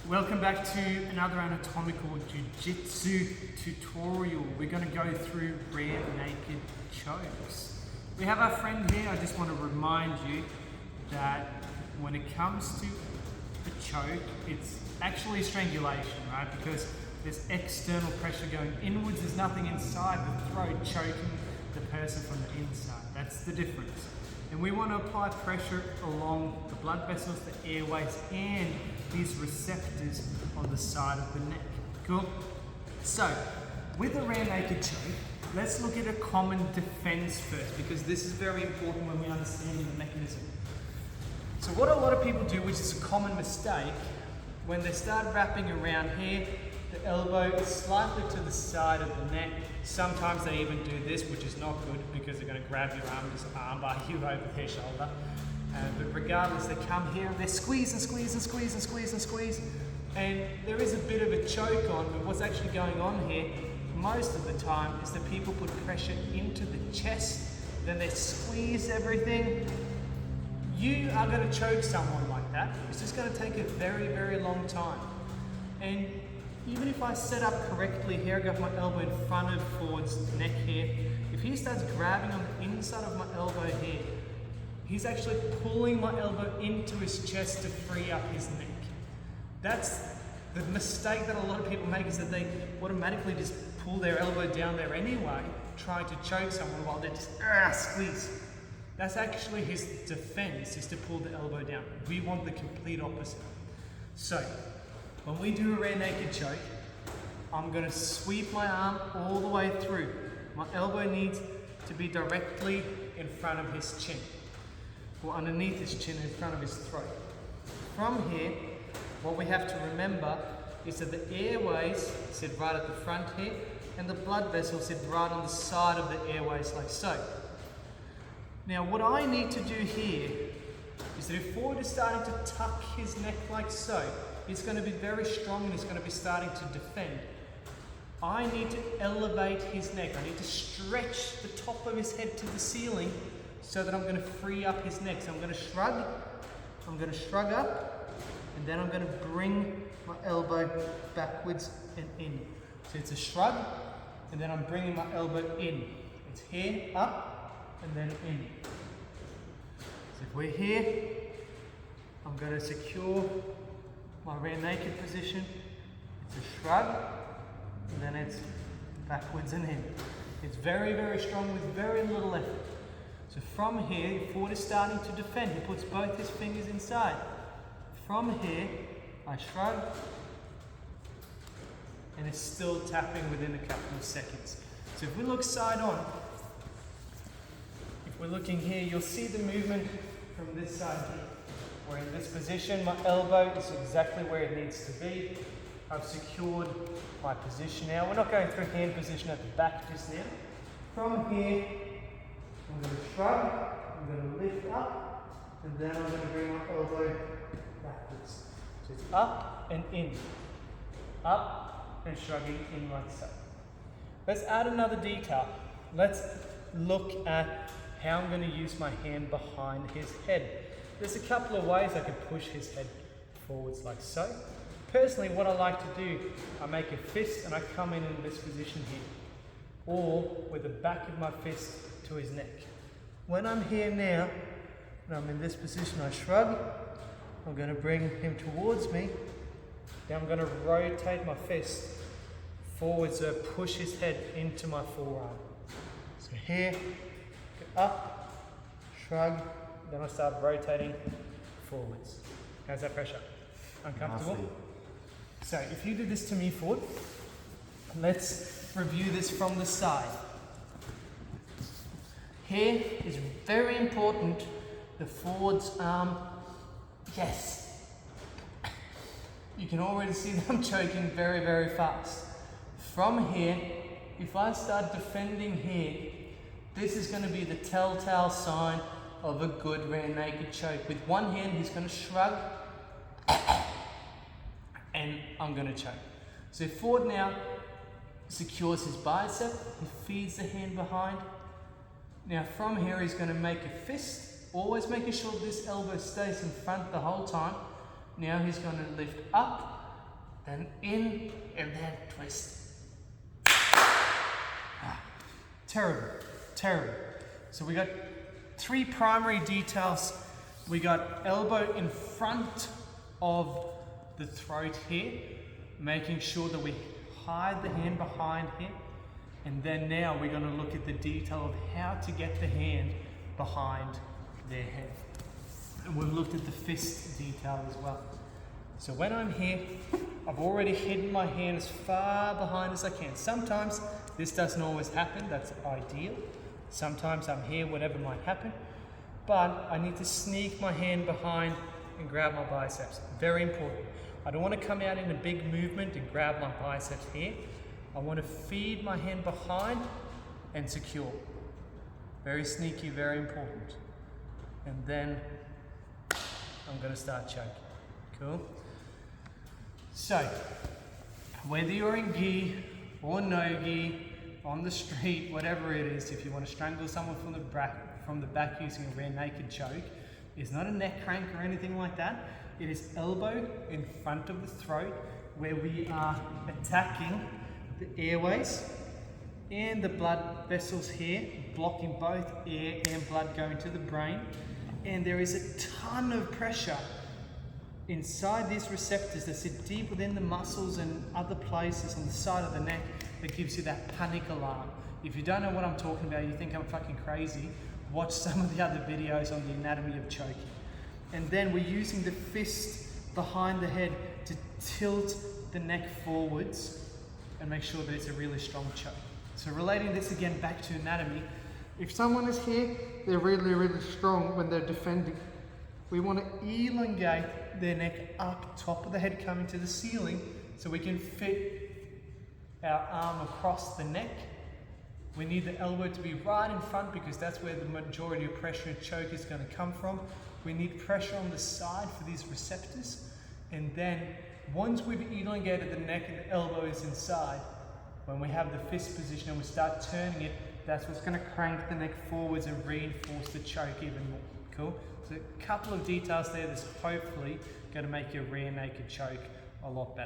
Welcome back to another Anatomical Jiu-Jitsu tutorial. We're going to go through rear naked chokes. We have our friend here. I just want to remind you that when it comes to a choke, it's actually strangulation, right? Because there's external pressure going inwards. There's nothing inside the throat choking the person from the inside. That's the difference. And we want to apply pressure along the blood vessels, the airways, and these receptors on the side of the neck. Cool? So, with a rear naked choke, let's look at a common defense first, because this is very important when we understand the mechanism. So what a lot of people do, which is a common mistake, when they start wrapping around here, the elbow is slightly to the side of the neck. Sometimes they even do this, which is not good because they're going to grab your arm, just armbar you over their shoulder. But regardless, they come here and they squeeze and squeeze and squeeze and squeeze and squeeze. And there is a bit of a choke on, but what's actually going on here most of the time is that people put pressure into the chest, then they squeeze everything. You are going to choke someone like that. It's just going to take a very, very long time. And even if I set up correctly here, I got my elbow in front of Ford's neck here. If he starts grabbing on the inside of my elbow here, he's actually pulling my elbow into his chest to free up his neck. That's the mistake that a lot of people make, is that they automatically just pull their elbow down there anyway, trying to choke someone while they just squeeze. That's actually his defense, is to pull the elbow down. We want the complete opposite. So, when we do a rear naked choke, I'm going to sweep my arm all the way through. My elbow needs to be directly in front of his chin, or underneath his chin, in front of his throat. From here, what we have to remember is that the airways sit right at the front here, and the blood vessels sit right on the side of the airways, like so. Now, what I need to do here is that if Ford is starting to tuck his neck like so, it's going to be very strong and he's going to be starting to defend. I need to elevate his neck. I need to stretch the top of his head to the ceiling so that I'm going to free up his neck. So I'm going to shrug up, and then I'm going to bring my elbow backwards and in. So it's a shrug, and then I'm bringing my elbow in. It's here, up, and then in. So if we're here, I'm going to secure my rear naked position. It's a shrug, and then it's backwards and in. It's very, very strong with very little effort. So from here, if Ford is starting to defend, he puts both his fingers inside. From here, I shrug, and it's still tapping within a couple of seconds. So if we look side on, if we're looking here, you'll see the movement from this side here. We're in this position, my elbow is exactly where it needs to be. I've secured my position now. We're not going through hand position at the back just now. From here, I'm going to shrug, I'm going to lift up, and then I'm going to bring my elbow backwards. So it's up and in, up and shrugging in like so. Let's add another detail. Let's look at how I'm going to use my hand behind his head. There's a couple of ways I could push his head forwards like so. Personally, what I like to do, I make a fist and I come in this position here, or with the back of my fist to his neck. When I'm here now, and I'm in this position, I shrug. I'm going to bring him towards me. Then I'm going to rotate my fist forward so I push his head into my forearm. So here, go up, shrug, then I start rotating forwards. How's that pressure? Uncomfortable? Nasty. So if you do this to me, Ford, let's review this from the side. Here is very important, the Ford's arm. Yes. You can already see them choking very, very fast. From here, if I start defending here, this is going to be the telltale sign of a good rear naked choke. With one hand, he's going to shrug, and I'm going to choke. So Ford now secures his bicep, he feeds the hand behind. Now from here, he's going to make a fist, always making sure this elbow stays in front the whole time. Now he's going to lift up, then in, and then twist. Terrible, terrible. So we got 3 primary details. We got elbow in front of the throat here, making sure that we hide the hand behind here. And then now we're going to look at the detail of how to get the hand behind their head. And we've looked at the fist detail as well. So when I'm here, I've already hidden my hand as far behind as I can. Sometimes this doesn't always happen, that's ideal. Sometimes I'm here, whatever might happen. But I need to sneak my hand behind and grab my biceps. Very important. I don't want to come out in a big movement and grab my biceps here. I want to feed my hand behind and secure. Very sneaky, very important. And then I'm going to start choking. Cool? So, whether you're in gi or no gi, on the street, whatever it is, if you want to strangle someone from the back using a rear naked choke, it's not a neck crank or anything like that. It is elbow in front of the throat, where we are attacking the airways and the blood vessels here, blocking both air and blood going to the brain. And there is a ton of pressure inside these receptors that sit deep within the muscles and other places on the side of the neck that gives you that panic alarm. If you don't know what I'm talking about, you think I'm fucking crazy, watch some of the other videos on the anatomy of choking. And then we're using the fist behind the head to tilt the neck forwards and make sure that it's a really strong choke. So relating this again back to anatomy, if someone is here, they're really, really strong when they're defending. We want to elongate their neck up, top of the head coming to the ceiling, so we can fit our arm across the neck. We need the elbow to be right in front because that's where the majority of pressure and choke is going to come from. We need pressure on the side for these receptors. And then once we've elongated the neck and the elbow is inside, when we have the fist position and we start turning it, that's what's going to crank the neck forwards and reinforce the choke even more. Cool? So a couple of details there that's hopefully going to make your rear naked choke a lot better.